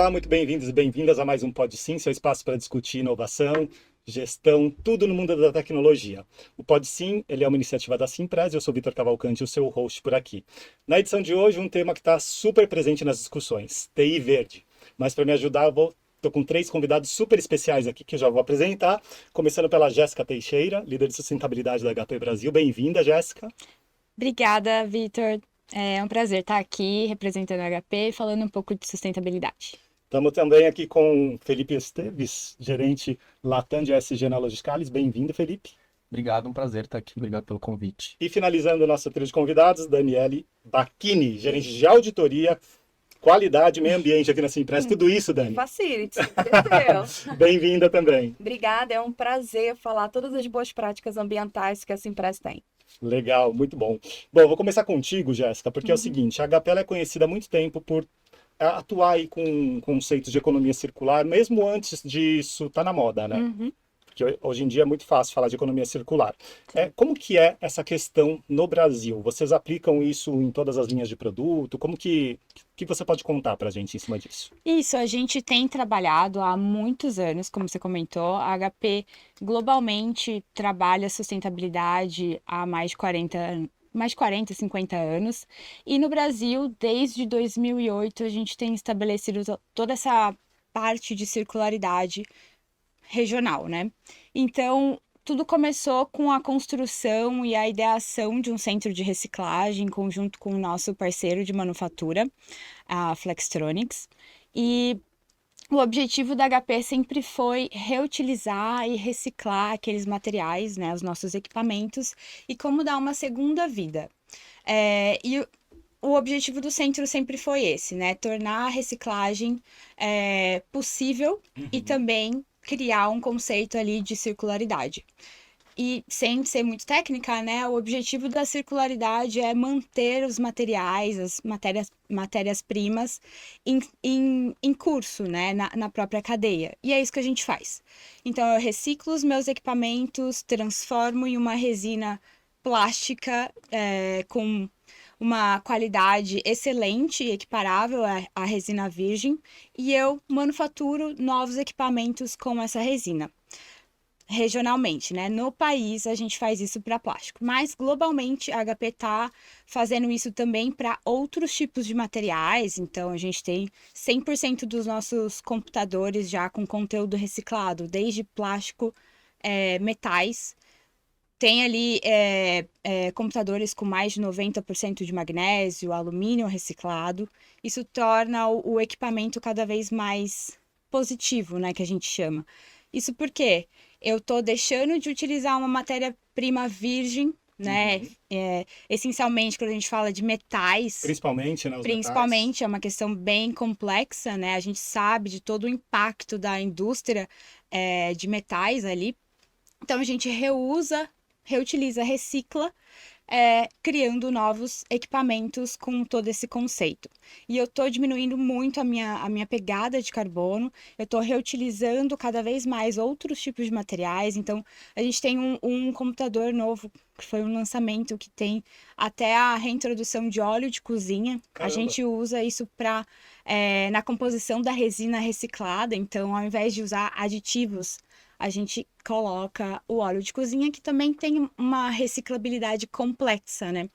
Olá, muito bem-vindos e bem-vindas a mais um Pod Sim, seu espaço para discutir inovação, gestão, tudo no mundo da tecnologia. O Pod Sim, ele é uma iniciativa da Simpress, eu sou Vitor Cavalcante, o seu host por aqui. Na edição de hoje, um tema que está super presente nas discussões, TI verde. Mas para me ajudar, estou com 3 convidados super especiais aqui que eu já vou apresentar, começando pela Jéssica Teixeira, líder de sustentabilidade da HP Brasil. Bem-vinda, Jéssica. Obrigada, Vitor. É um prazer estar aqui representando a HP, falando um pouco de sustentabilidade. Estamos também aqui com Felipe Esteves, gerente Latam de ESG na Logicalis. Bem-vindo, Felipe. Obrigado, um prazer estar aqui. Obrigado pelo convite. E finalizando o nosso trio de convidados, Daniele Bacchini, gerente de auditoria, qualidade, meio ambiente aqui na Simpress. Tudo isso, Dani? Facility, entendeu? Bem-vinda também. Obrigada, é um prazer falar todas as boas práticas ambientais que a Simpress tem. Legal, muito bom. Bom, eu vou começar contigo, Jéssica, porque é o seguinte, a HP ela é conhecida há muito tempo por atuar aí com conceitos de economia circular, mesmo antes disso estar na moda, né? Porque hoje em dia é muito fácil falar de economia circular. Como que é essa questão no Brasil? Vocês aplicam isso em todas as linhas de produto? Como que você pode contar para a gente em cima disso? Isso, a gente tem trabalhado há muitos anos, como você comentou. A HP globalmente trabalha sustentabilidade há mais de 50 anos. E no Brasil, desde 2008, a gente tem estabelecido toda essa parte de circularidade regional, né? Então, tudo começou com a construção e a ideação de um centro de reciclagem, em conjunto com o nosso parceiro de manufatura, a Flextronics. E o objetivo da HP sempre foi reutilizar e reciclar aqueles materiais, né, os nossos equipamentos, e como dar uma segunda vida. O objetivo do centro sempre foi esse, né? Tornar a reciclagem possível e também criar um conceito ali de circularidade. E sem ser muito técnica, né? O objetivo da circularidade é manter os materiais, as matérias-primas em curso, né? Na própria cadeia. E é isso que a gente faz. Então, eu reciclo os meus equipamentos, transformo em uma resina plástica com uma qualidade excelente e equiparável à resina virgem, e eu manufaturo novos equipamentos com essa resina. Regionalmente, né? No país a gente faz isso para plástico, mas globalmente a HP está fazendo isso também para outros tipos de materiais. Então a gente tem 100% dos nossos computadores já com conteúdo reciclado, desde plástico, metais. Tem ali computadores com mais de 90% de magnésio, alumínio reciclado. Isso torna o equipamento cada vez mais positivo, né, que a gente chama. Isso porque eu estou deixando de utilizar uma matéria-prima virgem, né? Essencialmente, quando a gente fala de metais, Principalmente, né, os principalmente, é uma questão bem complexa, né? A gente sabe de todo o impacto da indústria de metais ali. Então, a gente reutiliza, recicla, criando novos equipamentos com todo esse conceito. E eu estou diminuindo muito a minha pegada de carbono, eu estou reutilizando cada vez mais outros tipos de materiais. Então, a gente tem um computador novo, que foi um lançamento, que tem até a reintrodução de óleo de cozinha. Caramba. A gente usa isso na composição da resina reciclada. Então, ao invés de usar aditivos, a gente coloca o óleo de cozinha, que também tem uma reciclabilidade complexa, né?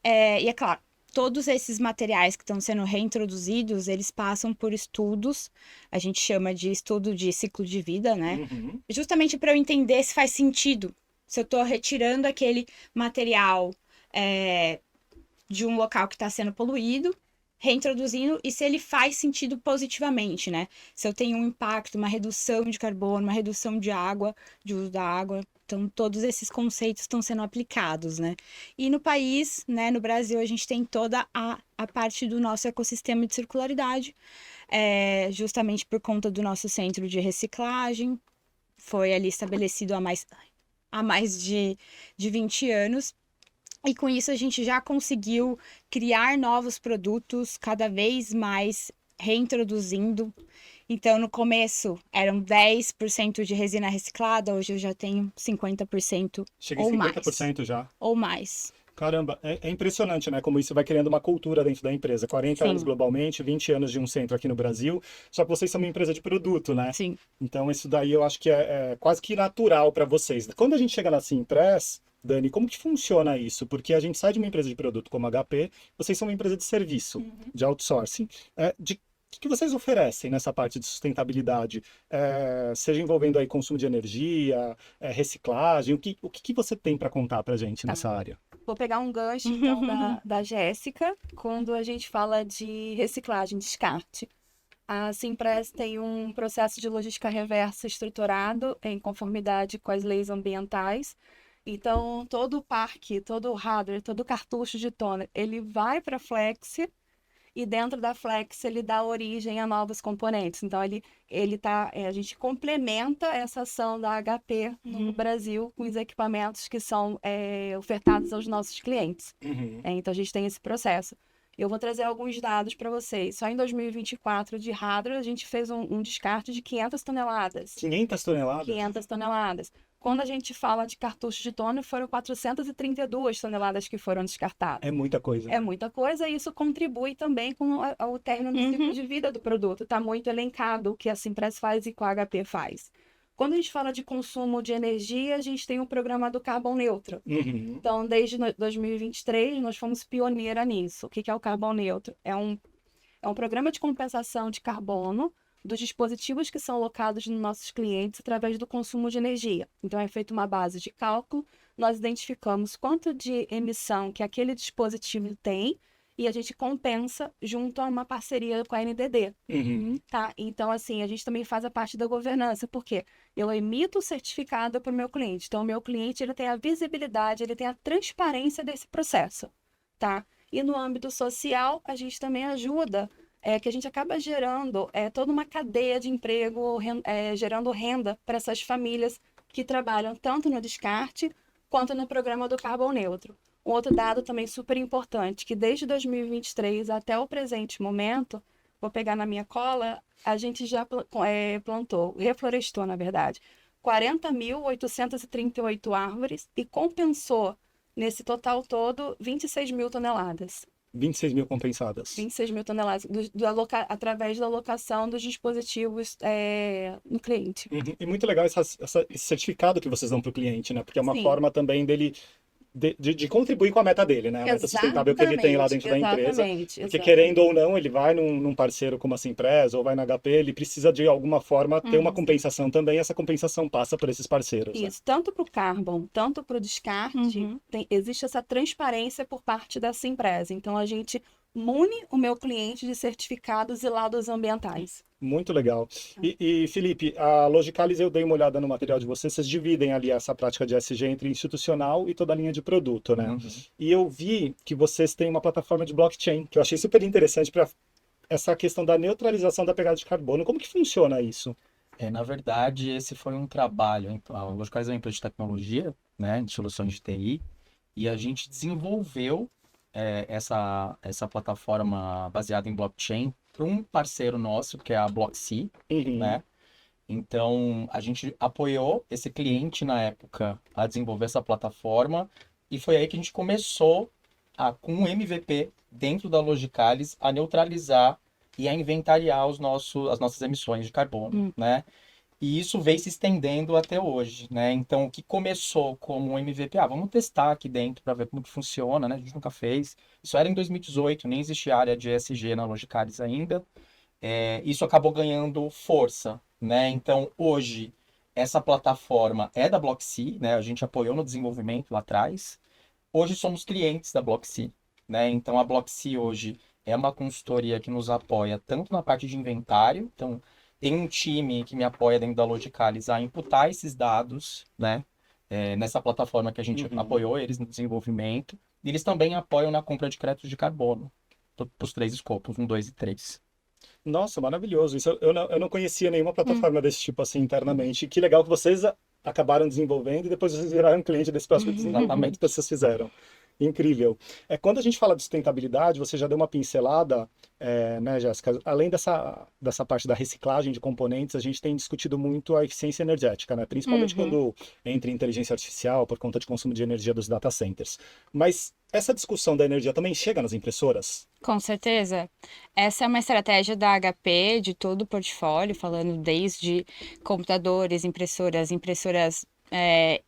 E é claro, todos esses materiais que estão sendo reintroduzidos, eles passam por estudos, a gente chama de estudo de ciclo de vida, né? Justamente para eu entender se faz sentido, se eu estou retirando aquele material de um local que está sendo poluído, reintroduzindo, e se ele faz sentido positivamente, né? Se eu tenho um impacto, uma redução de carbono, uma redução de água, de uso da água. Então, todos esses conceitos estão sendo aplicados, né? E no país, né, no Brasil, a gente tem toda a parte do nosso ecossistema de circularidade, justamente por conta do nosso centro de reciclagem. Foi ali estabelecido há mais de 20 anos. E com isso a gente já conseguiu criar novos produtos, cada vez mais reintroduzindo. Então, no começo eram 10% de resina reciclada, hoje eu já tenho 50% Chega em ou 50% mais. já. Ou mais. Caramba, é impressionante, né? Como isso vai criando uma cultura dentro da empresa. 40 Sim. anos globalmente, 20 anos de um centro aqui no Brasil. Só que vocês são uma empresa de produto, né? Sim. Então, isso daí eu acho que é quase que natural para vocês. Quando a gente chega na Simpress, Dani, como que funciona isso? Porque a gente sai de uma empresa de produto como a HP, vocês são uma empresa de serviço, de outsourcing. O que vocês oferecem nessa parte de sustentabilidade? Seja envolvendo aí consumo de energia, reciclagem, o que você tem para contar para a gente nessa área? Vou pegar um gancho, então, da Jéssica, quando a gente fala de reciclagem, descarte. A Simpress tem um processo de logística reversa estruturado em conformidade com as leis ambientais. Então, todo o parque, todo o hardware, todo o cartucho de toner, ele vai para a Flex e dentro da Flex ele dá origem a novos componentes. Então, a gente complementa essa ação da HP no Brasil com os equipamentos que são ofertados aos nossos clientes. Uhum. Então, a gente tem esse processo. Eu vou trazer alguns dados para vocês. Só em 2024, de hardware, a gente fez um descarte de 500 toneladas. 500 toneladas? 500 toneladas. Quando a gente fala de cartucho de toner, foram 432 toneladas que foram descartadas. É muita coisa. É muita coisa e isso contribui também com o término do ciclo de vida do produto. Está muito elencado o que a Simpress faz e o que a HP faz. Quando a gente fala de consumo de energia, a gente tem um programa do Carbon Neutral. Uhum. Então, desde 2023, nós fomos pioneira nisso. O que é o Carbon Neutral? É um programa de compensação de carbono dos dispositivos que são alocados nos nossos clientes através do consumo de energia. Então, é feita uma base de cálculo, nós identificamos quanto de emissão que aquele dispositivo tem e a gente compensa junto a uma parceria com a NDD. Uhum. Tá? Então, assim, a gente também faz a parte da governança, porque eu emito o certificado para o meu cliente. Então, o meu cliente ele tem a visibilidade, ele tem a transparência desse processo. Tá? E no âmbito social, a gente também ajuda que a gente acaba gerando toda uma cadeia de emprego, gerando renda para essas famílias que trabalham tanto no descarte quanto no programa do Carbon Neutro. Um outro dado também super importante, que desde 2023 até o presente momento, vou pegar na minha cola, a gente já plantou, reflorestou, na verdade, 40.838 árvores e compensou, nesse total todo, 26 mil toneladas. 26 mil compensadas. 26 mil toneladas, através da alocação dos dispositivos no cliente. Uhum. E muito legal esse certificado que vocês dão para o cliente, né? Porque é uma Sim. forma também dele de contribuir com a meta dele, né? A meta sustentável que ele tem lá dentro da empresa. Porque querendo ou não, ele vai num parceiro como a Simpress ou vai na HP, ele precisa de alguma forma ter uma compensação também, e essa compensação passa por esses parceiros. Isso, tanto para o carbon, tanto para o descarte, existe essa transparência por parte dessa empresa. Então, a gente mune o meu cliente de certificados e laudos ambientais. Muito legal. E Felipe, a Logicalis, eu dei uma olhada no material de vocês dividem ali essa prática de ESG entre institucional e toda a linha de produto, né? Uhum. E eu vi que vocês têm uma plataforma de blockchain, que eu achei super interessante para essa questão da neutralização da pegada de carbono. Como que funciona isso? Na verdade, esse foi um trabalho. A Logicalis é uma empresa de tecnologia, né, de soluções de TI, e a gente desenvolveu essa plataforma baseada em blockchain para um parceiro nosso, que é a Blocksea, Uhum. né? Então, a gente apoiou esse cliente na época a desenvolver essa plataforma e foi aí que a gente começou com um MVP dentro da Logicalis a neutralizar e a inventariar as nossas emissões de carbono, né? E isso veio se estendendo até hoje, né? Então, o que começou como um MVP, vamos testar aqui dentro para ver como que funciona, né? A gente nunca fez. Isso era em 2018, nem existia área de ESG na Logicalis ainda. Isso acabou ganhando força, né? Então, hoje, essa plataforma é da Blocksea, né? A gente apoiou no desenvolvimento lá atrás. Hoje somos clientes da Blocksea, né? Então, a Blocksea hoje é uma consultoria que nos apoia tanto na parte de inventário, então tem um time que me apoia dentro da Logicalis a imputar esses dados, né? Nessa plataforma que a gente apoiou eles no desenvolvimento. E eles também apoiam na compra de créditos de carbono, para os 3 escopos, 1, 2 e 3. Nossa, maravilhoso. Isso eu não conhecia nenhuma plataforma desse tipo assim internamente. Que legal que vocês acabaram desenvolvendo e depois vocês viraram cliente desse próximo desenvolvimento que vocês fizeram. Incrível. Quando a gente fala de sustentabilidade, você já deu uma pincelada, né, Jéssica? Além dessa parte da reciclagem de componentes, a gente tem discutido muito a eficiência energética, né? Principalmente quando entra inteligência artificial por conta de consumo de energia dos data centers. Mas essa discussão da energia também chega nas impressoras? Com certeza. Essa é uma estratégia da HP, de todo o portfólio, falando desde computadores, impressoras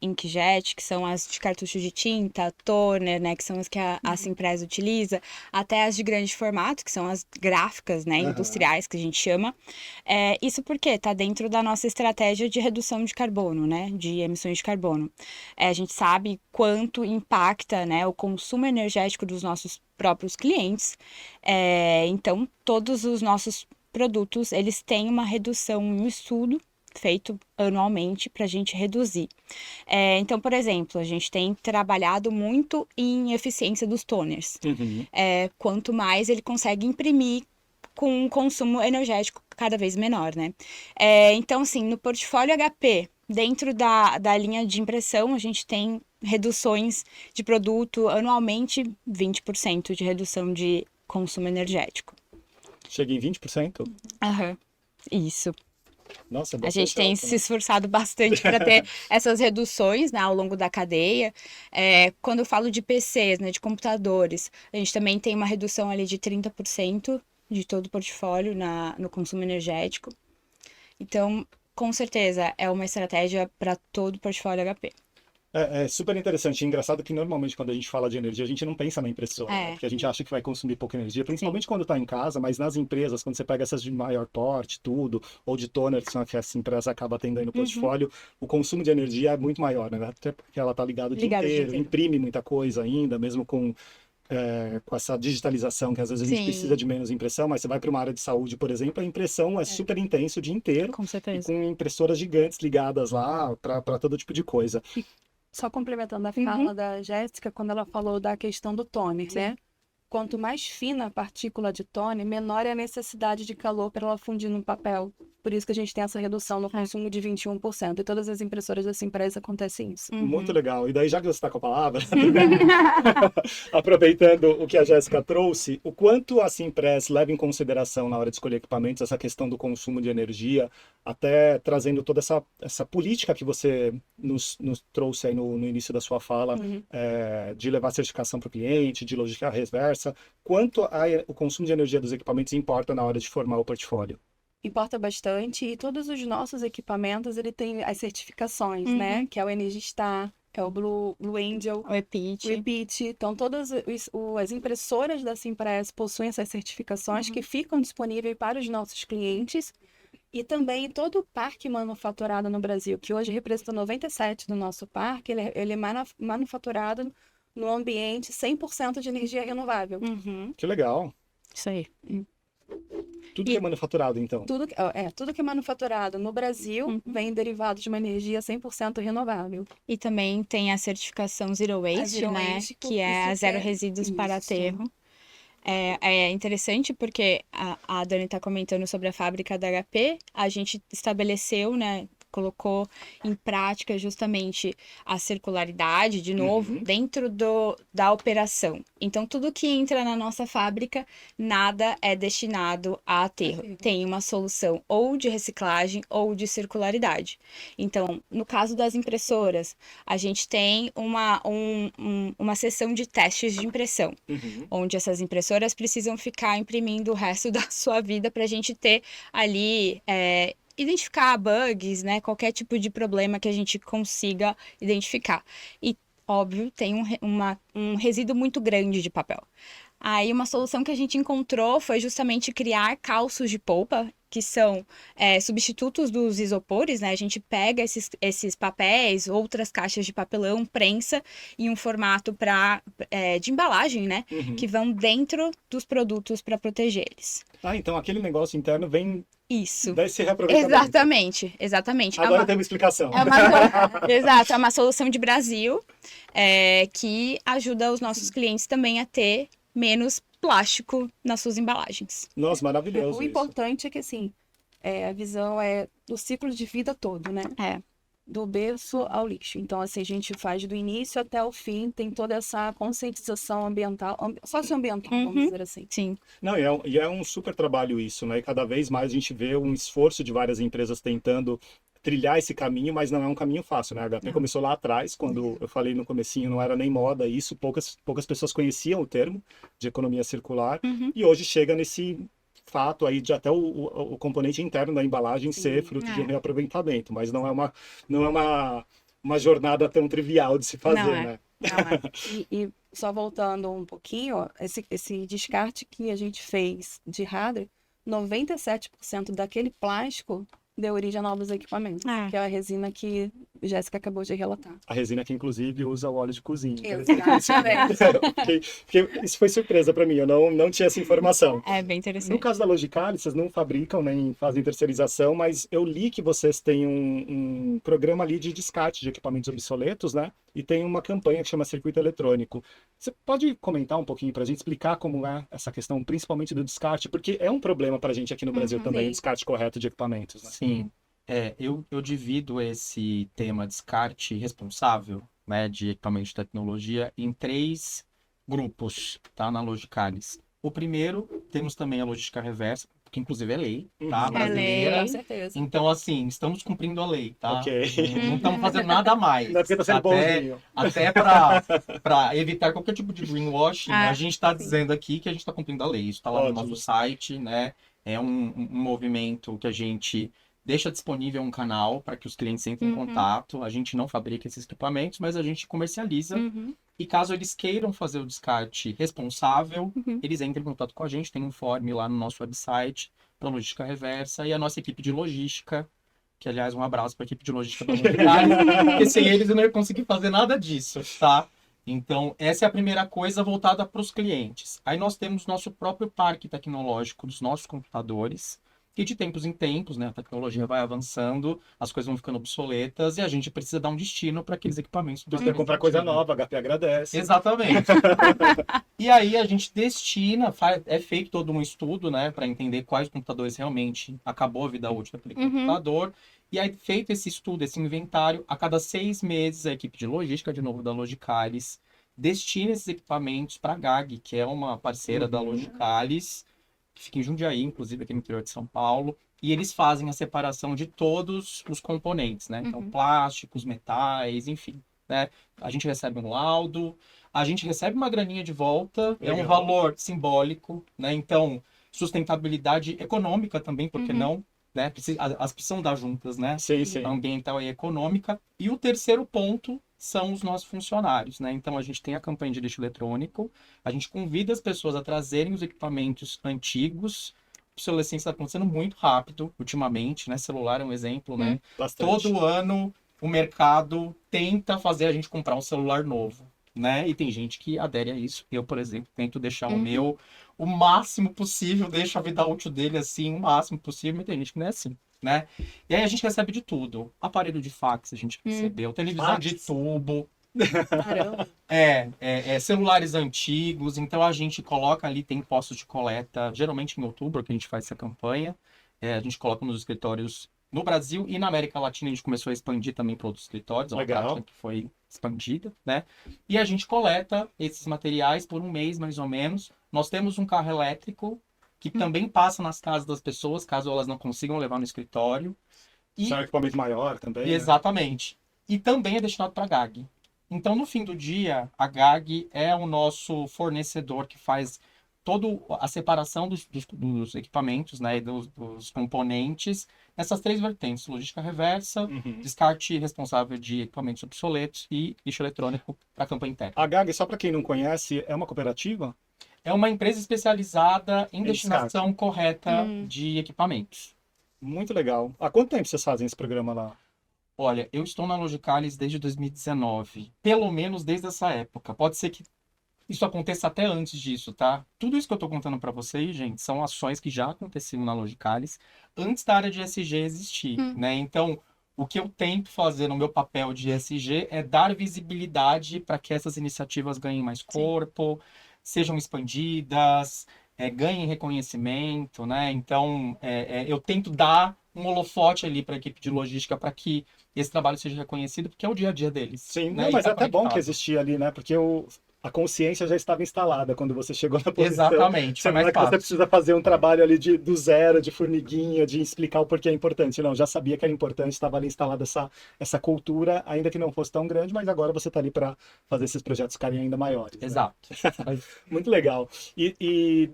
inkjet, que são as de cartucho de tinta, toner, né, que são as que a Simpress utiliza, até as de grande formato, que são as gráficas, né, industriais, que a gente chama. Isso porque está dentro da nossa estratégia de redução de carbono, né, de emissões de carbono. A gente sabe quanto impacta, né, o consumo energético dos nossos próprios clientes. Então, todos os nossos produtos, eles têm uma redução em um estudo feito anualmente para a gente reduzir. Então, por exemplo, a gente tem trabalhado muito em eficiência dos toners. Quanto mais ele consegue imprimir com um consumo energético cada vez menor, né? Então, assim, no portfólio HP, dentro da linha de impressão, a gente tem reduções de produto anualmente, 20% de redução de consumo energético. Chega em 20%? Isso. Nossa, A gente tem alto, se né? esforçado bastante para ter essas reduções, né, ao longo da cadeia. Quando eu falo de PCs, né, de computadores, a gente também tem uma redução ali de 30% de todo o portfólio no consumo energético. Então, com certeza, é uma estratégia para todo o portfólio HP. É super interessante. Engraçado que normalmente quando a gente fala de energia, a gente não pensa na impressora, né? Porque a gente acha que vai consumir pouca energia, principalmente quando está em casa, mas nas empresas, quando você pega essas de maior porte, tudo, ou de toner, que são que essa empresa acaba tendo aí no portfólio, o consumo de energia é muito maior, né? Até porque ela está ligada o dia inteiro, imprime muita coisa ainda, mesmo com essa digitalização, que às vezes a gente precisa de menos impressão, mas você vai para uma área de saúde, por exemplo, a impressão é super intensa o dia inteiro, Com certeza. e com impressoras gigantes ligadas lá para todo tipo de coisa. Só complementando a fala da Jéssica, quando ela falou da questão do toner, né? Quanto mais fina a partícula de toner, menor é a necessidade de calor para ela fundir no papel. Por isso que a gente tem essa redução no consumo de 21%. E todas as impressoras dessa empresa acontecem isso. Muito legal. E daí, já que você está com a palavra, aproveitando o que a Jéssica trouxe, o quanto a Simpress leva em consideração na hora de escolher equipamentos essa questão do consumo de energia, até trazendo toda essa política que você nos trouxe aí no início da sua fala, de levar certificação para o cliente, de logística reversa, quanto o consumo de energia dos equipamentos importa na hora de formar o portfólio? Importa bastante, e todos os nossos equipamentos, ele tem as certificações, né? Que é o Energy Star, é o Blue Angel, O Repeat. Então, todas as impressoras da Simpress possuem essas certificações que ficam disponíveis para os nossos clientes. E também todo o parque manufaturado no Brasil, que hoje representa 97% do nosso parque, ele é manufaturado no ambiente 100% de energia renovável. Que legal. Isso aí. Tudo que é manufaturado, então. Tudo que é manufaturado no Brasil vem derivado de uma energia 100% renovável. E também tem a certificação Zero Waste, né? Que é a zero resíduos para aterro. É interessante porque a Dani está comentando sobre a fábrica da HP. A gente estabeleceu, né? Colocou em prática justamente a circularidade, de novo, dentro da operação. Então, tudo que entra na nossa fábrica, nada é destinado a aterro. Tem uma solução ou de reciclagem ou de circularidade. Então, no caso das impressoras, a gente tem uma sessão de testes de impressão, onde essas impressoras precisam ficar imprimindo o resto da sua vida para a gente ter ali identificar bugs, né? Qualquer tipo de problema que a gente consiga identificar. E, óbvio, tem um resíduo muito grande de papel. Aí, uma solução que a gente encontrou foi justamente criar calços de polpa, que são substitutos dos isopores, né? A gente pega esses papéis, outras caixas de papelão, prensa em um formato de embalagem, né? Que vão dentro dos produtos para proteger eles. Então aquele negócio interno vem Isso. desse reaproveitamento. Exatamente. Agora tem uma explicação. Exato, é uma solução de Brasil que ajuda os nossos clientes também a ter menos plástico nas suas embalagens. Nossa, maravilhoso. O importante é que, assim, a visão é do ciclo de vida todo, né? do berço ao lixo. Então, assim, a gente faz do início até o fim, tem toda essa conscientização ambiental, socioambiental, vamos Uhum. dizer assim. Sim. Não, e é um super trabalho isso, né? E cada vez mais a gente vê um esforço de várias empresas tentando trilhar esse caminho, mas não é um caminho fácil, né? A HP Não. começou lá atrás, quando eu falei no comecinho, não era nem moda isso, poucas pessoas conheciam o termo de economia circular, Uhum. e hoje chega nesse fato aí de até o componente interno da embalagem ser Sim. fruto de um É. reaproveitamento, mas não é uma jornada tão trivial de se fazer, Não é. né? Não é. E só voltando um pouquinho, ó, esse descarte que a gente fez de hardware, 97% daquele plástico deu origem a novos equipamentos, É. que é a resina que a Jéssica acabou de relatar. A resina que inclusive usa o óleo de cozinha. Exatamente. Isso foi surpresa para mim, eu não tinha essa informação. É bem No interessante. caso da Logical, vocês não fabricam nem fazem terceirização, mas eu li que vocês têm um programa ali de descarte de equipamentos obsoletos, né? E tem uma campanha que chama Circuito Eletrônico. Você pode comentar um pouquinho para a gente, explicar como é essa questão, principalmente do descarte? Porque é um problema para a gente aqui no Brasil Uhum. também, o Sim. descarte correto de equipamentos, né? Sim, eu divido esse tema descarte responsável, né, de equipamento de tecnologia em 3 grupos, tá, na Logicalis. O primeiro, temos também a logística reversa, que inclusive é lei, tá, Uhum. brasileira. lei. Com certeza. Então, assim, estamos cumprindo a lei, tá? Ok. Não estamos fazendo nada a mais. Não é porque tá sendo bonzinho. Até para evitar qualquer tipo de greenwashing, Ah, a gente está sim. dizendo aqui que a gente está cumprindo a lei. Isso está lá no Ótimo. nosso site, né? É um movimento que a gente deixa disponível um canal para que os clientes entrem em Uhum. contato. A gente não fabrica esses equipamentos, mas a gente comercializa. Uhum. E caso eles queiram fazer o descarte responsável, Uhum. eles entram em contato com a gente. Tem um form lá no nosso website para logística reversa e a nossa equipe de logística, que aliás um abraço para a equipe de logística da Logicalis, porque sem eles eu não ia conseguir fazer nada disso, tá? Então, essa é a primeira coisa voltada para os clientes. Aí nós temos nosso próprio parque tecnológico dos nossos computadores, que de tempos em tempos, né, a tecnologia vai avançando, as coisas vão ficando obsoletas e a gente precisa dar um destino para aqueles equipamentos. Precisa comprar coisa nova, a HP agradece. Exatamente. E aí a gente destina, é feito todo um estudo, né, para entender quais computadores realmente acabou a vida útil daquele Uhum. computador. E aí, feito esse estudo, esse inventário, a cada 6 meses, a equipe de logística, de novo da Logicalis, destina esses equipamentos para a GAG, que é uma parceira da Logicalis, que fica em Jundiaí, inclusive aqui no interior de São Paulo. E eles fazem a separação de todos os componentes, né? Então, Uhum. plásticos, metais, enfim, né? A gente recebe um laudo, a gente recebe uma graninha de volta, é um Legal. valor simbólico, né? Então, sustentabilidade econômica também, porque Uhum. não, né? As precisam dar juntas, né? Sim, sim. Ambiental e econômica. E o terceiro ponto são os nossos funcionários, né? Então, a gente tem a campanha de lixo eletrônico, a gente convida as pessoas a trazerem os equipamentos antigos. A obsolescência está acontecendo muito rápido ultimamente, né? Celular é um exemplo, né? Bastante. Todo ano o mercado tenta fazer a gente comprar um celular novo, né? E tem gente que adere a isso. Eu, por exemplo, tento deixar o Uhum. meu o máximo possível, deixo a vida útil dele assim, o máximo possível, mas tem gente que não é assim, né? E aí a gente recebe de tudo. Aparelho de fax a gente recebeu, televisão Fax? de tubo, Caramba. celulares antigos, então a gente coloca ali, tem postos de coleta, geralmente em outubro que a gente faz essa campanha, a gente coloca nos escritórios no Brasil e na América Latina a gente começou a expandir também para outros escritórios, é uma Legal. prática que foi expandida, né? E a gente coleta esses materiais por um mês mais ou menos. Nós temos um carro elétrico que também passa nas casas das pessoas, caso elas não consigam levar no escritório. E Isso é um equipamento maior também, né? exatamente. E também é destinado para a GAG. Então, no fim do dia, a GAG é o nosso fornecedor que faz toda a separação dos equipamentos, né, e dos componentes nessas 3 vertentes: logística reversa, Uhum. descarte responsável de equipamentos obsoletos e lixo eletrônico para a campanha interna. A GAG, só para quem não conhece, é uma cooperativa? É uma empresa especializada em Em destinação correta de equipamentos. Muito legal. Há quanto tempo vocês fazem esse programa lá? Olha, eu estou na Logicalis desde 2019, pelo menos desde essa época. Pode ser que isso aconteça até antes disso, tá? Tudo isso que eu estou contando para vocês, gente, são ações que já aconteciam na Logicalis antes da área de ESG existir, né? Então, o que eu tento fazer no meu papel de ESG é dar visibilidade para que essas iniciativas ganhem mais corpo, sejam expandidas, ganhem reconhecimento, né? Então, eu tento dar um holofote ali para a equipe de logística para que esse trabalho seja reconhecido, porque é o dia a dia deles. Sim, né? não, E mas tá é até bom que conectado. existia ali, né? Porque a consciência já estava instalada quando você chegou na posição. Exatamente, Você foi não é mais que você fácil. precisa fazer um trabalho ali do zero, de formiguinha, de explicar o porquê é importante. Não, já sabia que era importante, estava ali instalada essa cultura, ainda que não fosse tão grande, mas agora você está ali para fazer esses projetos ficarem ainda maiores. Né? Exato. Muito legal.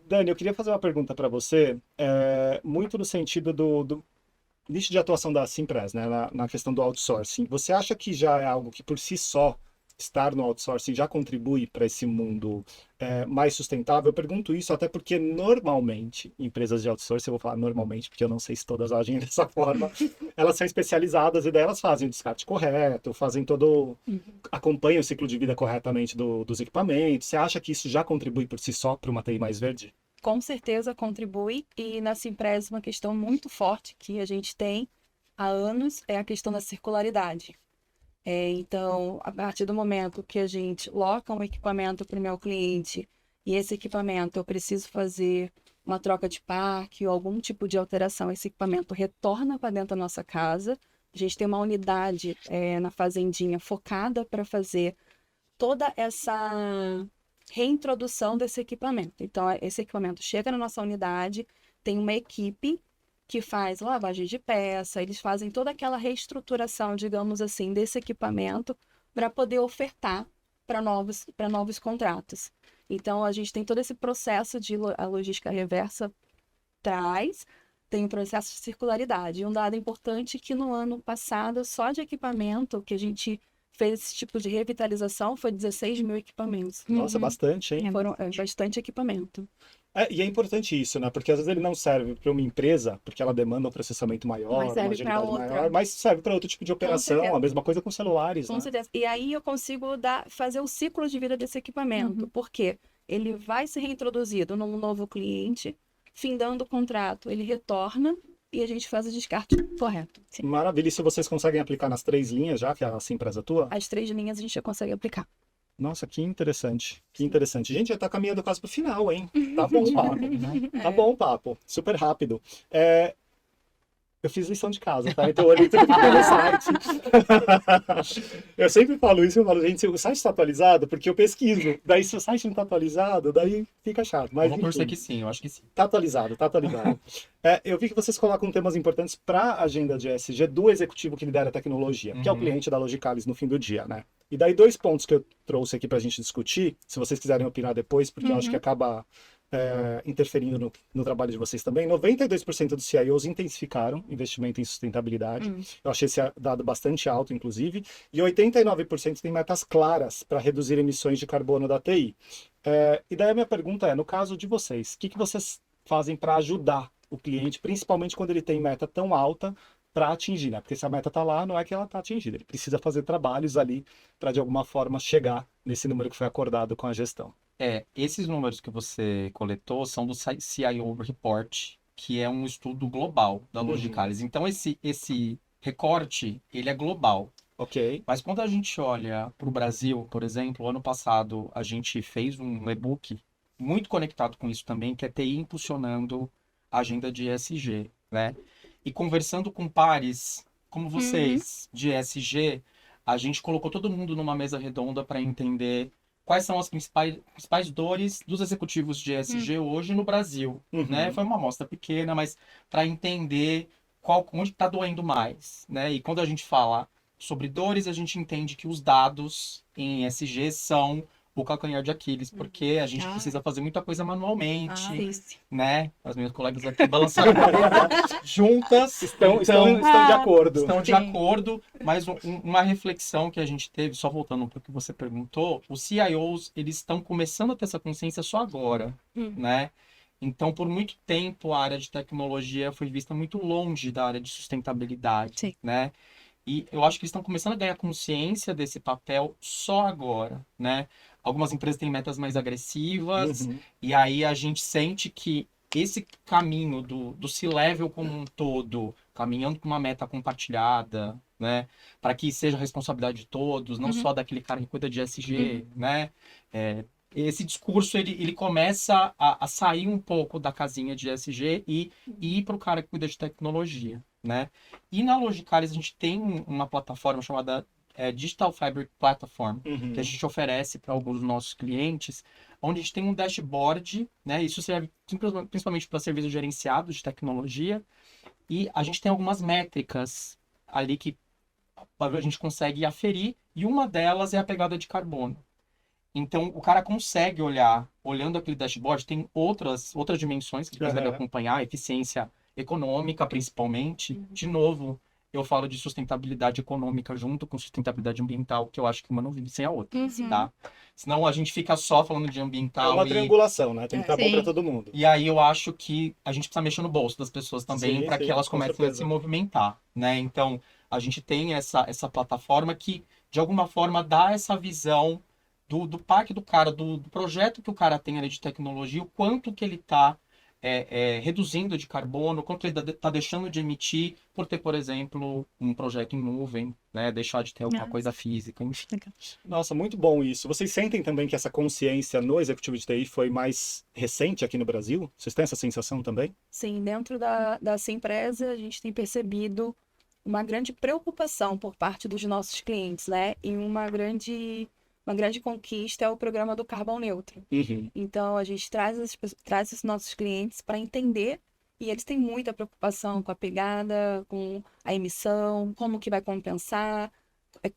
Dani, eu queria fazer uma pergunta para você, muito no sentido do nicho de atuação da Simpress, né, na questão do outsourcing. Você acha que já é algo que por si só estar no outsourcing já contribui para esse mundo mais sustentável? Eu pergunto isso até porque normalmente empresas de outsourcing, eu vou falar normalmente porque eu não sei se todas agem dessa forma, elas são especializadas e daí elas fazem o descarte correto, fazem acompanham o ciclo de vida corretamente dos equipamentos. Você acha que isso já contribui por si só para uma TI mais verde? Com certeza contribui, e na Simpress uma questão muito forte que a gente tem há anos é a questão da circularidade. Então, a partir do momento que a gente loca um equipamento para o meu cliente e esse equipamento eu preciso fazer uma troca de parque ou algum tipo de alteração, esse equipamento retorna para dentro da nossa casa. A gente tem uma unidade na fazendinha focada para fazer toda essa reintrodução desse equipamento. Então, esse equipamento chega na nossa unidade, tem uma equipe que faz lavagem de peça, eles fazem toda aquela reestruturação, digamos assim, desse equipamento para poder ofertar para novos contratos. Então, a gente tem todo esse processo a logística reversa traz, tem um processo de circularidade. E um dado importante que no ano passado, só de equipamento que a gente fez esse tipo de revitalização foi 16 mil equipamentos. Nossa, bastante, hein? Foram bastante equipamento. E é importante isso, né? Porque às vezes ele não serve para uma empresa, porque ela demanda um processamento maior, Mas uma serve agilidade pra outra. maior, mas serve para outro tipo de operação. certeza. A mesma coisa com celulares, Com né? certeza. E aí eu consigo fazer o ciclo de vida desse equipamento, porque ele vai ser reintroduzido num novo cliente, findando o contrato, ele retorna e a gente faz o descarte correto. Maravilha. E se vocês conseguem aplicar nas 3 linhas já, que a Simpress atua? As 3 linhas a gente já consegue aplicar. Nossa, que interessante. Que interessante. Gente, já tá caminhando quase pro final, hein? Tá bom o papo. Tá bom o papo. Super rápido. Eu fiz lição de casa, tá? Então eu olhei tudo que tem no site. Eu sempre falo isso, eu falo, gente, o site está atualizado porque eu pesquiso. Daí se o site não está atualizado, daí fica chato. Mas, Vamos torcer enfim, que sim, eu acho que sim. tá atualizado, tá atualizado. Eu vi que vocês colocam temas importantes para a agenda de ESG do executivo que lidera a tecnologia, que é o cliente da Logicalis no fim do dia, né? E daí 2 pontos que eu trouxe aqui para a gente discutir, se vocês quiserem opinar depois, porque eu acho que acaba interferindo no trabalho de vocês também. 92% dos CIOs intensificaram investimento em sustentabilidade. Eu achei esse dado bastante alto, inclusive. E 89% têm metas claras para reduzir emissões de carbono da TI. E daí a minha pergunta no caso de vocês, o que vocês fazem para ajudar o cliente, principalmente quando ele tem meta tão alta, para atingir, né? Porque se a meta está lá, não é que ela está atingida. Ele precisa fazer trabalhos ali para, de alguma forma, chegar nesse número que foi acordado com a gestão. Esses números que você coletou são do CIO Report, que é um estudo global da Logicalis. Então, esse recorte, ele é global. Ok. Mas quando a gente olha para o Brasil, por exemplo, ano passado a gente fez um e-book muito conectado com isso também, que é TI impulsionando a agenda de ESG, né? E conversando com pares como vocês de ESG, a gente colocou todo mundo numa mesa redonda para entender quais são as principais dores dos executivos de ESG hoje no Brasil, né? Foi uma amostra pequena, mas para entender onde está doendo mais, né? E quando a gente fala sobre dores, a gente entende que os dados em ESG são o calcanhar de Aquiles, porque a gente precisa fazer muita coisa manualmente, né? As minhas colegas aqui balançando a cabeça juntas. Estão de acordo. Estão de acordo, mas uma reflexão que a gente teve, só voltando para o que você perguntou, os CIOs, eles estão começando a ter essa consciência só agora, né? Então, por muito tempo, a área de tecnologia foi vista muito longe da área de sustentabilidade, né? E eu acho que eles estão começando a ganhar consciência desse papel só agora, né? Algumas empresas têm metas mais agressivas, e aí a gente sente que esse caminho do C-Level como um todo, caminhando com uma meta compartilhada, né? Para que seja responsabilidade de todos, não só daquele cara que cuida de SG, né? Esse discurso, ele começa a sair um pouco da casinha de SG e ir para o cara que cuida de tecnologia, né? E na Logicalis a gente tem uma plataforma chamada Digital Fabric Platform, que a gente oferece para alguns dos nossos clientes, onde a gente tem um dashboard, né? Isso serve principalmente para serviços gerenciados de tecnologia, e a gente tem algumas métricas ali que a gente consegue aferir, e uma delas é a pegada de carbono. Então, o cara consegue olhando aquele dashboard, tem outras dimensões que ele consegue acompanhar, eficiência econômica, principalmente. De novo, eu falo de sustentabilidade econômica junto com sustentabilidade ambiental, que eu acho que uma não vive sem a outra, tá? Senão a gente fica só falando de ambiental É uma triangulação, né? Tem que estar bom para todo mundo. E aí eu acho que a gente precisa mexer no bolso das pessoas também, para que elas comecem a se movimentar, né? Então, a gente tem essa plataforma que, de alguma forma, dá essa visão do parque do cara, do projeto que o cara tem ali de tecnologia, o quanto que ele está reduzindo de carbono, o quanto ele está deixando de emitir por ter, por exemplo, um projeto em nuvem, né? Deixar de ter alguma coisa física, enfim. Nossa, muito bom isso. Vocês sentem também que essa consciência no executivo de TI foi mais recente aqui no Brasil? Vocês têm essa sensação também? Sim, dentro da Simpresa, a gente tem percebido uma grande preocupação por parte dos nossos clientes, né? E uma grande conquista é o programa do Carbon Neutro. Então, a gente traz esses nossos clientes para entender, e eles têm muita preocupação com a pegada, com a emissão, como que vai compensar,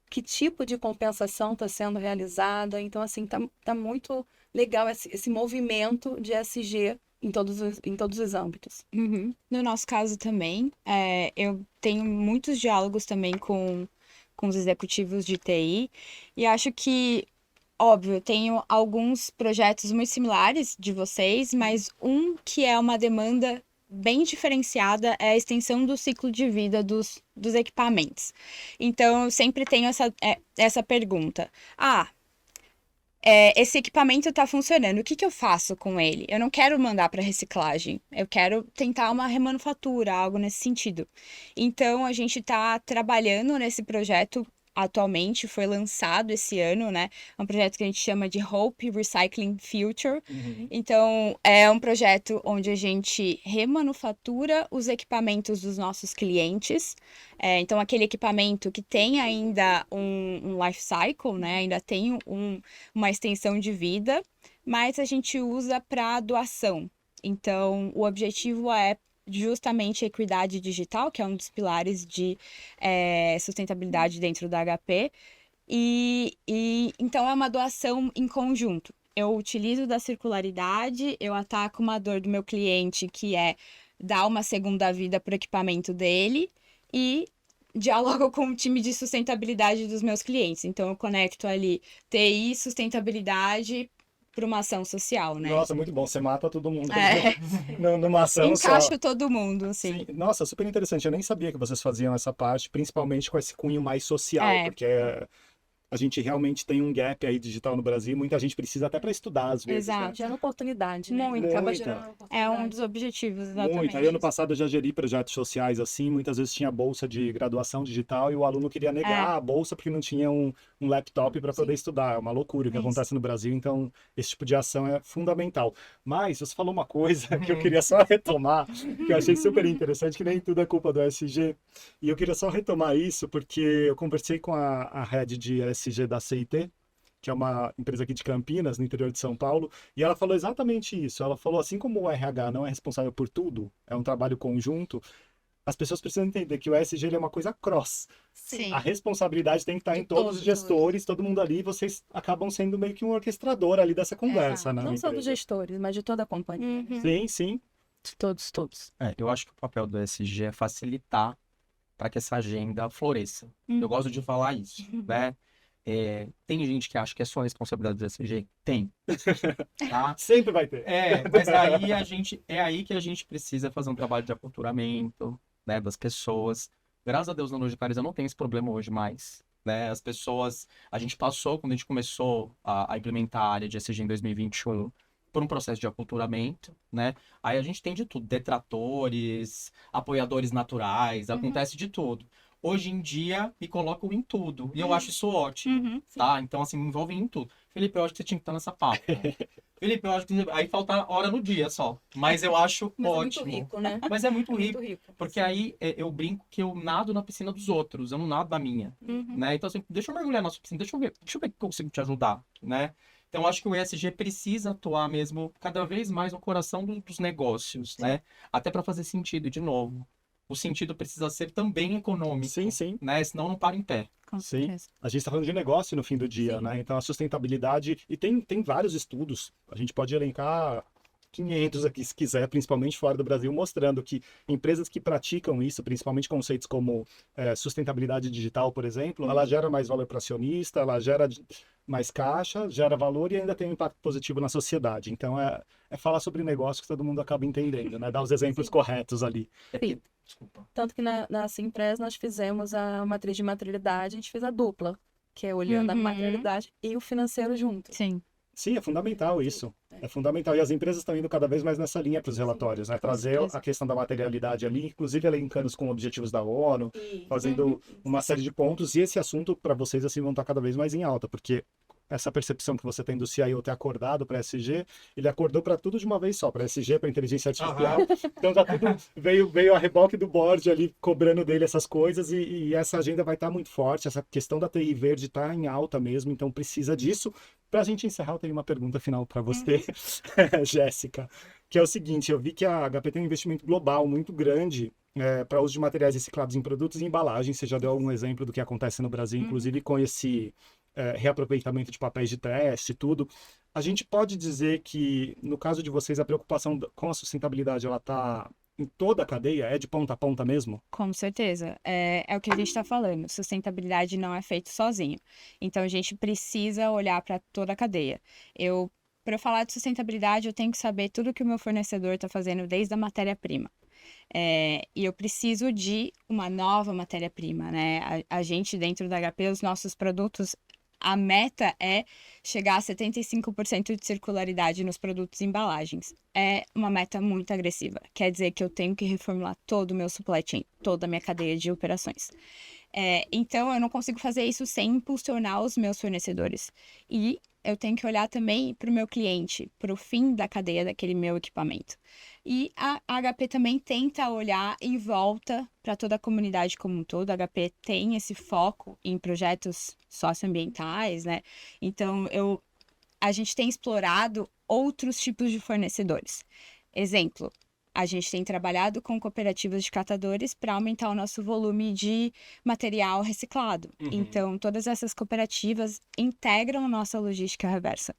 que tipo de compensação está sendo realizada. Então, assim, tá muito legal esse movimento de ESG em todos os âmbitos. No nosso caso também, eu tenho muitos diálogos também com os executivos de TI, e acho que, óbvio, eu tenho alguns projetos muito similares de vocês, mas um que é uma demanda bem diferenciada é a extensão do ciclo de vida dos equipamentos. Então, eu sempre tenho essa pergunta. Esse equipamento está funcionando, o que eu faço com ele? Eu não quero mandar para reciclagem, eu quero tentar uma remanufatura, algo nesse sentido. Então, a gente está trabalhando nesse projeto atualmente, foi lançado esse ano, né? É um projeto que a gente chama de Hope Recycling Future. Então, é um projeto onde a gente remanufatura os equipamentos dos nossos clientes. Então, aquele equipamento que tem ainda um life cycle, né? Ainda tem uma extensão de vida, mas a gente usa para doação. Então, o objetivo é justamente a equidade digital, que é um dos pilares de sustentabilidade dentro da HP. E então é uma doação em conjunto. Eu utilizo da circularidade, eu ataco uma dor do meu cliente, que é dar uma segunda vida para o equipamento dele, e dialogo com o time de sustentabilidade dos meus clientes. Então eu conecto ali TI, sustentabilidade, para uma ação social, né? Nossa, muito bom. Você mata todo mundo numa ação só. Encaixo todo mundo, assim. Sim. Nossa, super interessante. Eu nem sabia que vocês faziam essa parte, principalmente com esse cunho mais social, porque a gente realmente tem um gap aí digital no Brasil, muita gente precisa até para estudar às vezes. Exato. Né? Gera oportunidade, né? Muito. Acaba gerando oportunidade. É um dos objetivos, exatamente. Muito. Aí ano passado eu já geri projetos sociais assim, muitas vezes tinha bolsa de graduação digital e o aluno queria negar a bolsa porque não tinha um laptop para poder estudar. É uma loucura o que acontece no Brasil, então esse tipo de ação é fundamental. Mas você falou uma coisa que eu queria só retomar, que eu achei super interessante, que nem tudo é culpa do ESG, e eu queria só retomar isso porque eu conversei com a head de ESG da CIT, que é uma empresa aqui de Campinas, no interior de São Paulo, e ela falou exatamente isso. Ela falou, assim como o RH não é responsável por tudo, é um trabalho conjunto, as pessoas precisam entender que o ESG ele é uma coisa cross. Sim. A responsabilidade tem que estar em todos os gestores, todo mundo ali, vocês acabam sendo meio que um orquestrador ali dessa conversa, né? Não só dos gestores, mas de toda a companhia. Sim, sim. De todos. Eu acho que o papel do ESG é facilitar para que essa agenda floresça. Eu gosto de falar isso, né? Tem gente que acha que é só responsabilidade do ESG? Tem. Tá? Sempre vai ter. Mas aí aí que a gente precisa fazer um trabalho de aculturamento, né, das pessoas. Graças a Deus na Logicalis eu não tenho esse problema hoje mais. Né? As pessoas, a gente passou, quando a gente começou a implementar a área de ESG em 2021, por um processo de aculturamento, né? Aí a gente tem de tudo, detratores, apoiadores naturais, acontece de tudo. Hoje em dia, me colocam em tudo. E eu acho isso ótimo, tá? Então, assim, me envolvem em tudo. Felipe, eu acho que você tinha que estar nessa pauta. Felipe, eu acho que aí falta hora no dia só. Mas eu acho Mas ótimo. é muito rico, né? Mas é muito rico. Muito rico. Porque aí eu brinco que eu nado na piscina dos outros, eu não nado na minha, Uhum. né? Então, assim, deixa eu mergulhar na sua piscina, deixa eu ver que eu consigo te ajudar, né? Então, eu acho que o ESG precisa atuar mesmo cada vez mais no coração dos negócios, né? Até para fazer sentido, e de novo. O sentido precisa ser também econômico, Sim, sim. né? Senão não para em pé. Com Sim. certeza. A gente está falando de negócio no fim do dia, Sim. né? Então a sustentabilidade. E tem vários estudos, a gente pode elencar 500 aqui, se quiser, principalmente fora do Brasil, mostrando que empresas que praticam isso, principalmente conceitos como sustentabilidade digital, por exemplo, ela gera mais valor para acionista, ela gera mais caixa, gera valor e ainda tem um impacto positivo na sociedade. Então é falar sobre negócio que todo mundo acaba entendendo, né? Dar os exemplos corretos ali. Sim. Desculpa. Tanto que na Simpress nós fizemos a matriz de materialidade, a gente fez a dupla, que é olhando a Uhum. materialidade e o financeiro junto. Sim. Sim, é fundamental isso. É fundamental. E as empresas estão indo cada vez mais nessa linha para os relatórios, né? Trazer certeza. a questão da materialidade ali, inclusive elencando com objetivos da ONU, fazendo uma série de pontos. E esse assunto, para vocês, assim, vão estar cada vez mais em alta, porque essa percepção que você tem do CIO ter acordado para SG, ele acordou para tudo de uma vez só, para SG, para inteligência artificial. Então já tudo veio a reboque do board ali cobrando dele essas coisas e essa agenda vai estar muito forte, essa questão da TI verde está em alta mesmo, então precisa disso. Para a gente encerrar, eu tenho uma pergunta final para você, Jéssica, que é o seguinte, eu vi que a HP tem um investimento global muito grande para uso de materiais reciclados em produtos e embalagens. Você já deu algum exemplo do que acontece no Brasil, inclusive com esse reaproveitamento de papéis de teste e tudo. A gente pode dizer que, no caso de vocês, a preocupação com a sustentabilidade, ela está em toda a cadeia? É de ponta a ponta mesmo? Com certeza. É o que a gente está falando. Sustentabilidade não é feito sozinho. Então, a gente precisa olhar para toda a cadeia. Para eu falar de sustentabilidade, eu tenho que saber tudo que o meu fornecedor está fazendo desde a matéria-prima. E eu preciso de uma nova matéria-prima, né? A gente, dentro da HP, os nossos produtos, a meta é chegar a 75% de circularidade nos produtos e embalagens. É uma meta muito agressiva. Quer dizer que eu tenho que reformular todo o meu supply chain, toda a minha cadeia de operações. Então, eu não consigo fazer isso sem impulsionar os meus fornecedores. E eu tenho que olhar também para o meu cliente, para o fim da cadeia daquele meu equipamento. E a HP também tenta olhar em volta para toda a comunidade como um todo. A HP tem esse foco em projetos socioambientais, né? Então, a gente tem explorado outros tipos de fornecedores. Exemplo, a gente tem trabalhado com cooperativas de catadores para aumentar o nosso volume de material reciclado. Então, todas essas cooperativas integram nossa logística reversa.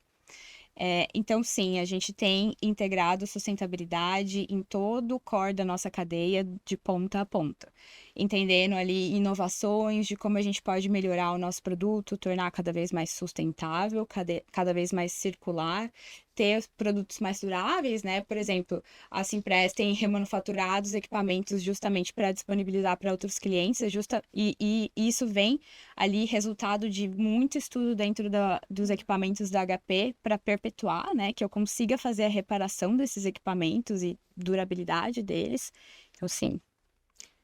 Então, sim, a gente tem integrado sustentabilidade em todo o core da nossa cadeia, de ponta a ponta. Entendendo ali inovações de como a gente pode melhorar o nosso produto, tornar cada vez mais sustentável, cada vez mais circular, ter produtos mais duráveis, né? Por exemplo, a Simpress tem remanufaturados equipamentos justamente para disponibilizar para outros clientes, e isso vem ali resultado de muito estudo dentro dos equipamentos da HP para perpetuar, né? Que eu consiga fazer a reparação desses equipamentos e durabilidade deles. Então, sim.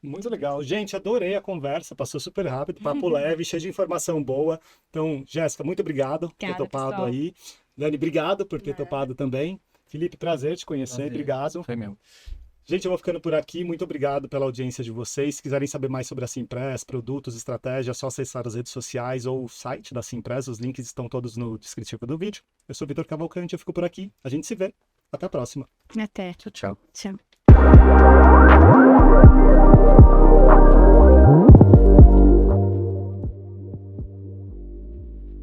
Muito legal. Gente, adorei a conversa, passou super rápido, papo leve, cheio de informação boa. Então, Jéssica, muito obrigado por ter Obrigada, topado pessoal. aí. Dani, obrigado por ter topado também. Felipe, prazer te conhecer, Prazer. obrigado. Foi meu. Gente, eu vou ficando por aqui. Muito obrigado pela audiência de vocês. Se quiserem saber mais sobre a Simpress, produtos, estratégia, é só acessar as redes sociais ou o site da Simpress. Os links estão todos no descritivo do vídeo. Eu sou o Vitor Cavalcante, eu fico por aqui. A gente se vê. Até a próxima. Até. Tchau, tchau. Tchau.